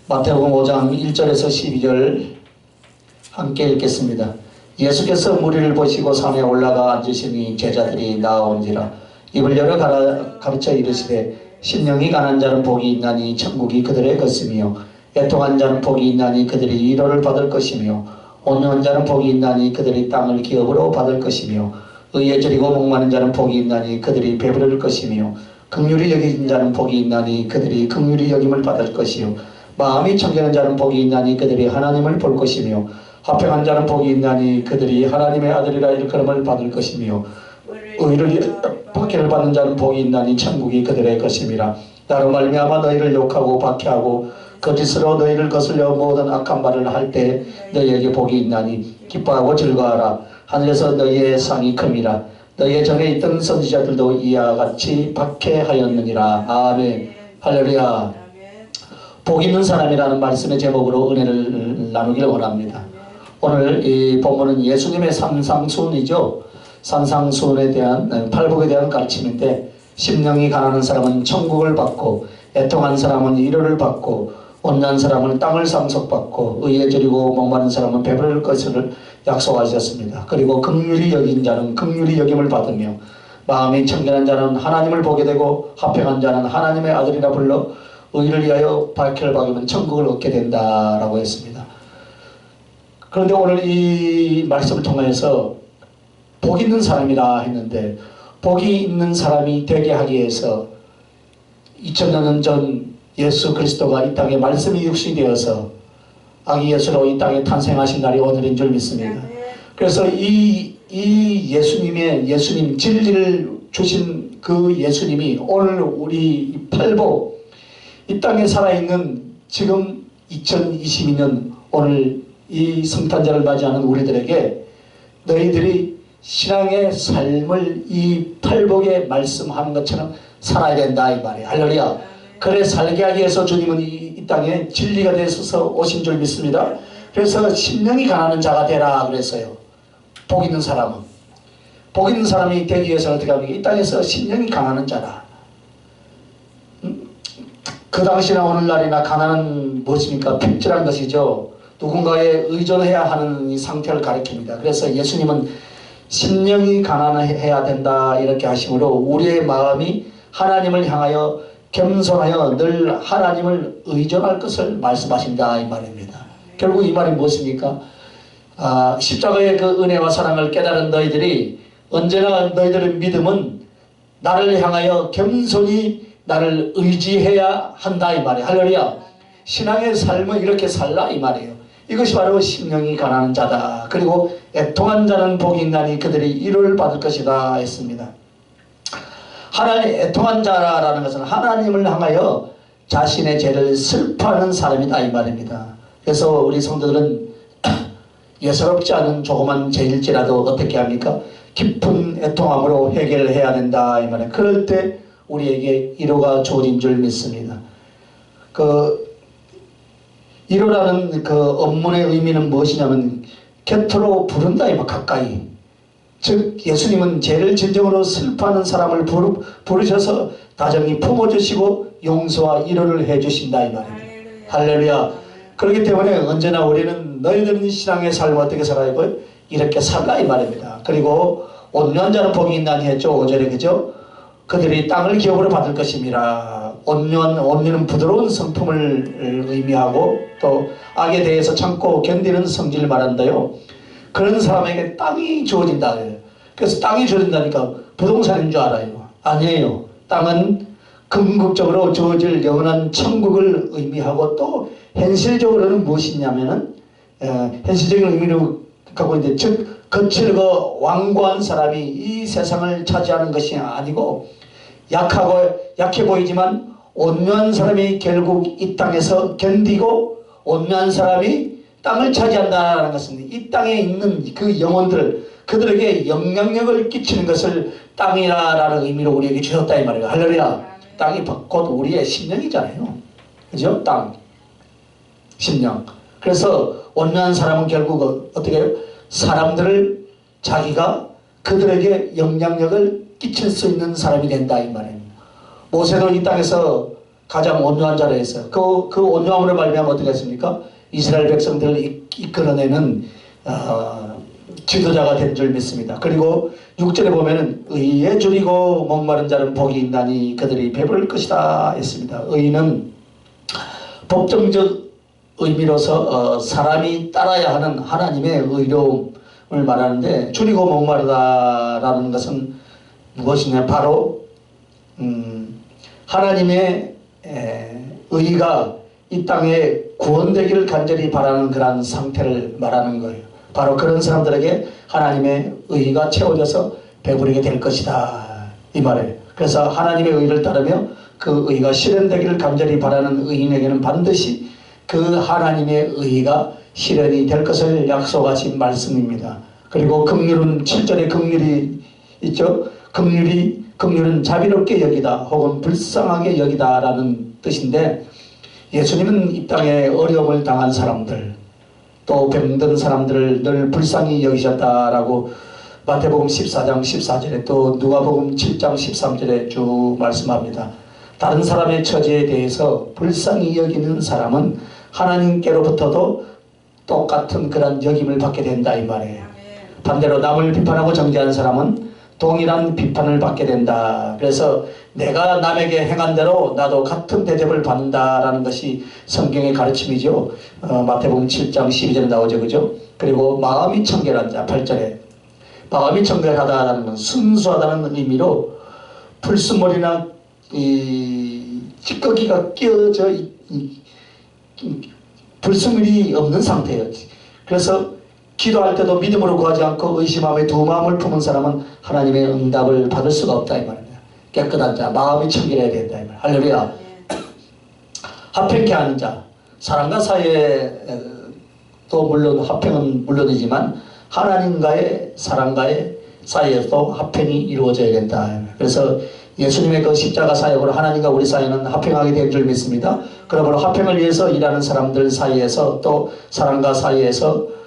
마태복음 5장 1절에서 12절 함께 읽겠습니다. 예수께서 무리를 보시고 산에 올라가 앉으시니 제자들이 나아온지라 입을 열어 가르쳐 이르시되 심령이 가난한 자는 복이 있나니 천국이 그들의 것이며 애통한 자는 복이 있나니 그들이 위로를 받을 것이며 온유한 자는 복이 있나니 그들이 땅을 기업으로 받을 것이며 의에 저리고 목마른 자는 복이 있나니 그들이 배부를 것이며 긍휼히 여긴 자는 복이 있나니 그들이 긍휼히 여김을 받을 것이요 마음이 청결한 자는 복이 있나니 그들이 하나님을 볼 것이며 화평한 자는 복이 있나니 그들이 하나님의 아들이라 일컬음을 받을 것이며 의를 박해를 받는 자는 복이 있나니 천국이 그들의 것임이라. 나로 말미암아 너희를 욕하고 박해하고 거짓으로 너희를 거슬려 모든 악한 말을 할 때 너희에게 복이 있나니 기뻐하고 즐거워하라. 하늘에서 너희의 상이 큼이라. 너희의 전에 있던 선지자들도 이와 같이 박해하였느니라. 아멘. 할렐루야. 복 있는 사람이라는 말씀의 제목으로 은혜를 나누기를 원합니다. 오늘 이 본문은 예수님의 산상수훈이죠. 산상수훈에 대한 팔복에 대한 가르침인데 심령이 가난한 사람은 천국을 받고 애통한 사람은 위로를 받고 온유한 사람은 땅을 상속받고 의에 저리고 목마른 사람은 배부를 것을 약속하셨습니다. 그리고 긍휼히 여긴 자는 긍휼히 여김을 받으며 마음이 청결한 자는 하나님을 보게 되고 화평한 자는 하나님의 아들이라 불러 의를 위하여 박해를 받으면 천국을 얻게 된다라고 했습니다. 그런데 오늘 이 말씀을 통해서 복 있는 사람이라 했는데 복이 있는 사람이 되게 하기 위해서 2000년 전 예수 그리스도가 이 땅에 말씀이 육신이 되어서 아기 예수로 이 땅에 탄생하신 날이 오늘인 줄 믿습니다. 그래서 이 예수님 진리를 주신 그 예수님이 오늘 우리 팔복 이 땅에 살아있는 지금 2022년 오늘 이 성탄절을 맞이하는 우리들에게 너희들이 신앙의 삶을 이 팔복에 말씀하는 것처럼 살아야 된다 이 말이에요. 할렐루야. 그래 살게 하기 위해서 주님은 이 땅에 진리가 되셔서 오신 줄 믿습니다. 그래서 심령이 가난한 자가 되라 그랬어요. 복 있는 사람은. 복 있는 사람이 되기 위해서 어떻게 합니까? 이 땅에서 심령이 가난한 자라. 그 당시나 오늘날이나 가난은 무엇입니까? 핍절한 것이죠. 누군가에 의존해야 하는 이 상태를 가리킵니다. 그래서 예수님은 심령이 가난해야 된다 이렇게 하심으로 우리의 마음이 하나님을 향하여 겸손하여 늘 하나님을 의존할 것을 말씀하신다 이 말입니다. 결국 이 말이 무엇입니까? 십자가의 그 은혜와 사랑을 깨달은 너희들이 언제나 너희들의 믿음은 나를 향하여 겸손히 나를 의지해야 한다 이 말이에요. 할렐루야. 신앙의 삶은 이렇게 살라 이 말이에요. 이것이 바로 심령이 가난한 자다. 그리고 애통한 자는 복이 있나니 그들이 위로를 받을 것이다 했습니다. 애통한 자라는 것은 하나님을 향하여 자신의 죄를 슬퍼하는 사람이다 이 말입니다. 그래서 우리 성도들은 예사롭지 않은 조그만 죄일지라도 어떻게 합니까? 깊은 애통함으로 해결을 해야 된다 이 말이에요. 그럴 때 우리에게 위로가 주어진 줄 믿습니다. 위로라는 그 업문의 의미는 무엇이냐면 곁으로 부른다 이말 가까이. 즉 예수님은 죄를 진정으로 슬퍼하는 사람을 부르셔서 다정히 품어주시고 용서와 위로를 해주신다 이 말입니다. 할렐루야. 그렇기 때문에 언제나 우리는 너희들은 신앙의 삶을 어떻게 살아야 하고 이렇게 살라 이 말입니다. 그리고 온유한 자는 복이 있나니 했죠. 5절에 그죠? 그들이 땅을 기업으로 받을 것임이라. 온유는 부드러운 성품을 의미하고 또 악에 대해서 참고 견디는 성질을 말한다요. 그런 사람에게 땅이 주어진다. 그래서 땅이 주어진다니까 부동산인 줄 알아요. 아니에요. 땅은 궁극적으로 주어질 영원한 천국을 의미하고 또 현실적으로는 무엇이냐면은 현실적인 의미로 갖고 있는데 즉 거칠고 완고한 사람이 이 세상을 차지하는 것이 아니고 약해 보이지만 온유한 사람이 결국 이 땅에서 견디고 온유한 사람이 땅을 차지한다는 것은 이 땅에 있는 그 영혼들 그들에게 영향력을 끼치는 것을 땅이라는 의미로 우리에게 주셨다 이 말이에요. 할렐루야. 땅이 곧 우리의 심령이잖아요. 그죠? 땅, 심령. 그래서 온유한 사람은 결국 어떻게 해요? 사람들을 자기가 그들에게 영향력을 끼칠 수 있는 사람이 된다 이 말입니다. 모세도 이 땅에서 가장 온유한 자로 했어요. 그 온유함으로 말미암아 어떻게 했습니까? 이스라엘 백성들을 이끌어내는 지도자가 된 줄 믿습니다. 그리고 6절에 보면은 의에 줄이고 목마른 자는 복이 있나니 그들이 배부를 것이다 했습니다. 의는 법정적 의미로서 사람이 따라야 하는 하나님의 의로움을 말하는데, 줄이고 목마르다라는 것은 무엇이냐? 바로 하나님의 의가 이 땅에 구원되기를 간절히 바라는 그런 상태를 말하는 거예요. 바로 그런 사람들에게 하나님의 의가 채워져서 배부르게 될 것이다 이 말이에요. 그래서 하나님의 의를 따르며 그 의가 실현되기를 간절히 바라는 의인에게는 반드시 그 하나님의 의가 실현이 될 것을 약속하신 말씀입니다. 그리고 긍휼은 7절에 긍휼이 있죠. 긍휼은 자비롭게 여기다 혹은 불쌍하게 여기다 라는 뜻인데, 예수님은 이 땅에 어려움을 당한 사람들, 또 병든 사람들을 늘 불쌍히 여기셨다라고 마태복음 14장 14절에 또 누가복음 7장 13절에 쭉 말씀합니다. 다른 사람의 처지에 대해서 불쌍히 여기는 사람은 하나님께로부터도 똑같은 그런 여김을 받게 된다 이 말이에요. 반대로 남을 비판하고 정죄하는 사람은 동일한 비판을 받게 된다. 그래서 내가 남에게 행한 대로 나도 같은 대접을 받는다라는 것이 성경의 가르침이죠. 마태복음 7장 12절에 나오죠. 그죠? 그리고 마음이 청결한 자 8절에 마음이 청결하다라는 건 순수하다는 의미로 불순물이나 이 찌꺼기가 끼어져 불순물이 없는 상태예요. 그래서 기도할 때도 믿음으로 구하지 않고 의심함에 두 마음을 품은 사람은 하나님의 응답을 받을 수가 없다 이 말입니다. 깨끗한 자, 마음이 청결해야 된다 이 말. 할렐루야. 합평케 하는 자, 사람과 사이에 또 물론 합평은 물론이지만 하나님과의 사람과의 사이에도 합평이 이루어져야 된다. 그래서 예수님의 그 십자가 사역으로 하나님과 우리 사이는 합평하게 된 줄 믿습니다. 그러므로 합평을 위해서 일하는 사람들 사이에서 또 사람과 사이에서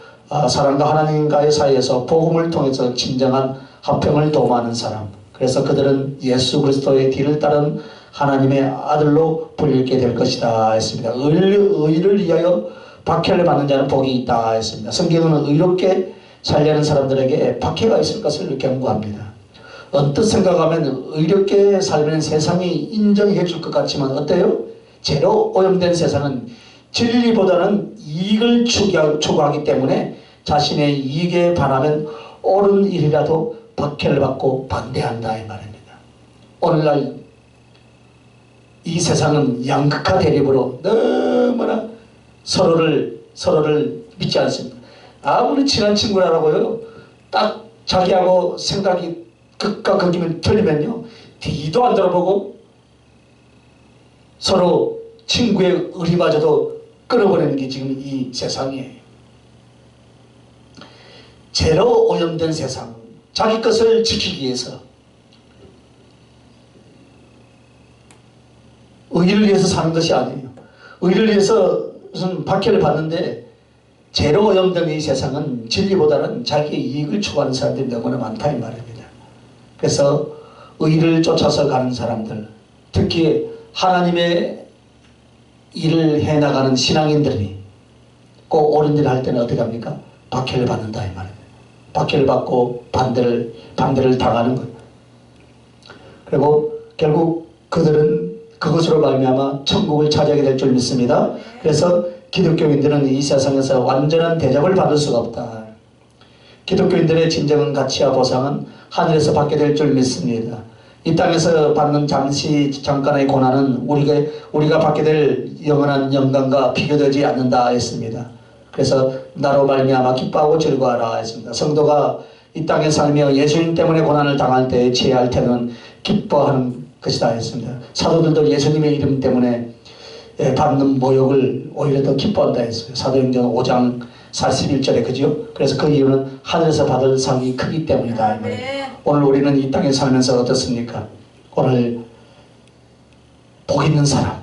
사람과 하나님과의 사이에서 복음을 통해서 진정한 합평을 도모하는 사람, 그래서 그들은 예수 그리스도의 뒤를 따른 하나님의 아들로 불리게 될 것이다 했습니다. 의를 위하여 박해를 받는 자는 복이 있다 했습니다. 성경은 의롭게 살려는 사람들에게 박해가 있을 것을 경고합니다. 언뜻 생각하면 의롭게 살면 세상이 인정해 줄 것 같지만 어때요? 죄로 오염된 세상은 진리보다는 이익을 추구하기 때문에 자신의 이익에 반하면 옳은 일이라도 박해를 받고 반대한다 이 말입니다. 오늘날 이 세상은 양극화 대립으로 너무나 서로를 믿지 않습니다. 아무리 친한 친구라고요, 딱 자기하고 생각이 극과 극이면 틀리면요 뒤도 안 돌아보고 서로 친구의 의리마저도 끊어버리는 게 지금 이 세상이에요. 죄로 오염된 세상, 자기 것을 지키기 위해서, 의를 위해서 사는 것이 아니에요. 의를 위해서 무슨 박해를 받는데, 죄로 오염된 이 세상은 진리보다는 자기의 이익을 추구하는 사람들이 너무나 많다 이 말입니다. 그래서 의를 쫓아서 가는 사람들, 특히 하나님의 일을 해나가는 신앙인들이 꼭 옳은 일을 할 때는 어떻게 합니까? 박해를 받는다 이 말입니다. 박해를 받고 반대를 당하는 거예요. 그리고 결국 그들은 그것으로 말미암아 천국을 차지하게 될 줄 믿습니다. 그래서 기독교인들은 이 세상에서 완전한 대접을 받을 수가 없다. 기독교인들의 진정한 가치와 보상은 하늘에서 받게 될 줄 믿습니다. 이 땅에서 받는 잠깐의 고난은 우리가 받게 될 영원한 영광과 비교되지 않는다 했습니다. 그래서 나로 말미암아 기뻐하고 즐거워하라 했습니다. 성도가 이 땅에 살며 예수님 때문에 고난을 당할 때 취할 때는 기뻐하는 것이다 했습니다. 사도들도 예수님의 이름 때문에 받는 모욕을 오히려 더 기뻐한다 했어요. 사도행전 5장 41절에 그죠? 그래서 그 이유는 하늘에서 받을 상이 크기 때문이다. 오늘 우리는 이 땅에 살면서 어떻습니까? 오늘 복 있는 사람,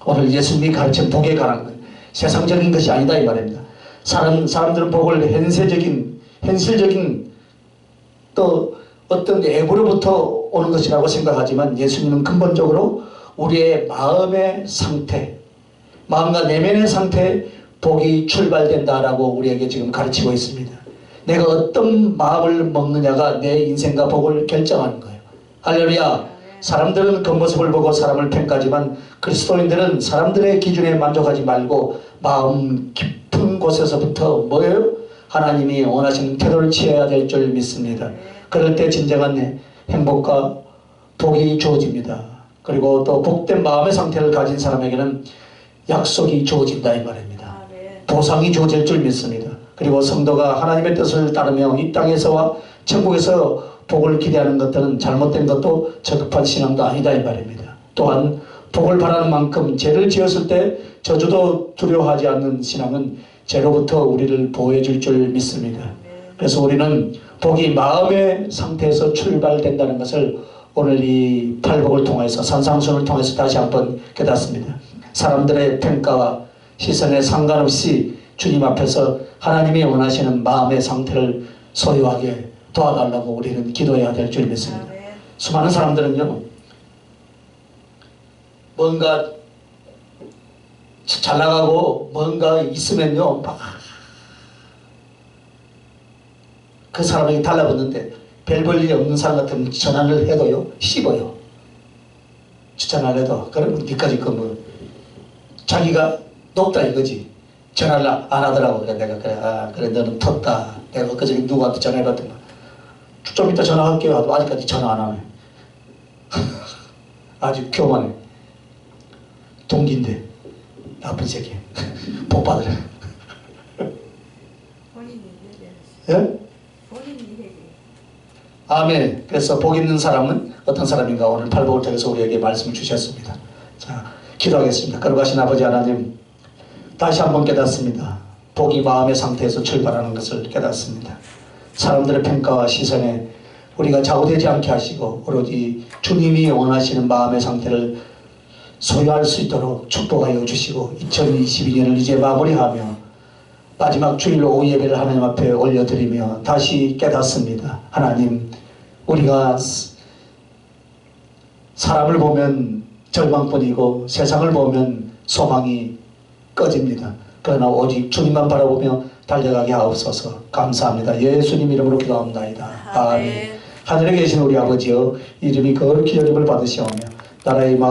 오늘 예수님이 가르친 복에 관한 것, 세상적인 것이 아니다 이 말입니다. 사람들은 복을 현실적인 또 어떤 애부로부터 오는 것이라고 생각하지만 예수님은 근본적으로 우리의 마음의 상태, 마음과 내면의 상태에 복이 출발된다라고 우리에게 지금 가르치고 있습니다. 내가 어떤 마음을 먹느냐가 내 인생과 복을 결정하는 거예요. 할렐루야. 사람들은 겉모습을 보고 사람을 평가하지만 그리스도인들은 사람들의 기준에 만족하지 말고 마음 깊은 곳에서부터 뭐예요? 하나님이 원하시는 태도를 취해야 될 줄 믿습니다. 그럴 때 진정한 행복과 복이 주어집니다. 그리고 또 복된 마음의 상태를 가진 사람에게는 약속이 주어진다 이 말입니다. 보상이 주어질 줄 믿습니다. 그리고 성도가 하나님의 뜻을 따르며 이 땅에서와 천국에서 복을 기대하는 것들은 잘못된 것도 저급한 신앙도 아니다 이 말입니다. 또한 복을 바라는 만큼 죄를 지었을 때 저주도 두려워하지 않는 신앙은 죄로부터 우리를 보호해 줄 줄 믿습니다. 그래서 우리는 복이 마음의 상태에서 출발된다는 것을 오늘 이 팔복을 통해서 산상순을 통해서 다시 한번 깨닫습니다. 사람들의 평가와 시선에 상관없이 주님 앞에서 하나님이 원하시는 마음의 상태를 소유하게 도와달라고 우리는 기도해야 될 줄 믿습니다. 수많은 사람들은요, 뭔가 잘 나가고 뭔가 있으면요, 막 그 사람에게 달라붙는데 별 볼 일이 없는 사람 같으면 전화를 해도요, 씹어요. 추천을 해도. 그러면 니까지 자기가 높다 이거지. 전화를 안 하더라고. 그래, 내가, 그래, 너는 텄다. 내가 그저께 누구한테 전화해봤더만. 좀 이따 전화할게요. 하도 아직까지 전화 안 하네. 아주 교만해. 동기인데. 나쁜 새끼. 복 받으래. 본인이 예? 본인이 해야 아멘. 그래서 복 있는 사람은 어떤 사람인가 오늘 팔복을 통해서 우리에게 말씀을 주셨습니다. 자, 기도하겠습니다. 거룩하신 아버지 하나님, 다시 한번 깨닫습니다. 복이 마음의 상태에서 출발하는 것을 깨닫습니다. 사람들의 평가와 시선에 우리가 좌우되지 않게 하시고 오로지 주님이 원하시는 마음의 상태를 소유할 수 있도록 축복하여 주시고 2022년을 이제 마무리하며 마지막 주일 오후 예배를 하나님 앞에 올려드리며 다시 깨닫습니다. 하나님, 우리가 사람을 보면 절망뿐이고 세상을 보면 소망이 꺼집니다. 그러나 오직 주님만 바라보며 달려가게 하옵소서. 감사합니다. 예수님 이름으로 기도합니다. 아멘. 하늘에 계신 우리 아버지여, 이름이 거룩히 여김을 받으시오며 나라의 마음